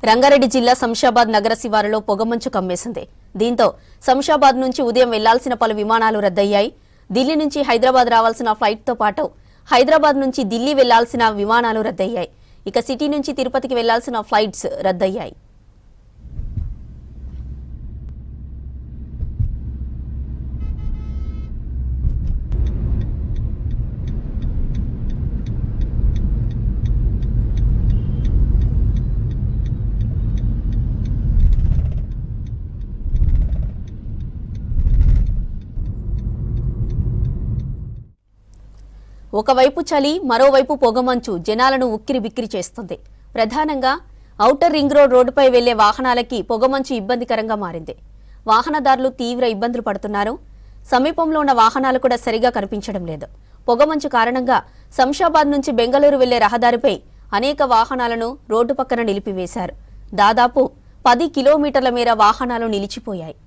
రంగారెడ్డి జిల్లా శంషాబాద్ నగర శివారులో పొగమంచు కమ్మేసింది. దీంతో శంషాబాద్ నుంచి ఉదయం వెళ్లాల్సిన పలు విమానాలు రద్దయ్యాయి. ఢిల్లీ నుంచి హైదరాబాద్ రావాల్సిన ఫ్లైట్తో పాటు హైదరాబాద్ నుంచి ఢిల్లీ వెళ్లాల్సిన విమానాలు రద్దయ్యాయి. ఇక సిటీ నుంచి తిరుపతికి వెళ్లాల్సిన ఫ్లైట్స్ రద్దయ్యాయి. ఒకవైపు చలి, మరోవైపు పొగమంచు జనాలను ఉక్కిరిబిక్కిరి చేస్తుంది. ప్రధానంగా ఔటర్ రింగ్ రోడ్డుపై వెళ్లే వాహనాలకి పొగమంచు ఇబ్బందికరంగా మారింది. వాహనదారులు తీవ్ర ఇబ్బందులు పడుతున్నారు. సమీపంలో ఉన్న వాహనాలు కూడా సరిగా కనిపించడం లేదు. పొగమంచు కారణంగా శంషాబాద్ నుంచి బెంగళూరు వెళ్లే రహదారిపై అనేక వాహనాలను రోడ్డు పక్కన నిలిపివేశారు. దాదాపు 10 కిలోమీటర్ల మేర వాహనాలు నిలిచిపోయాయి.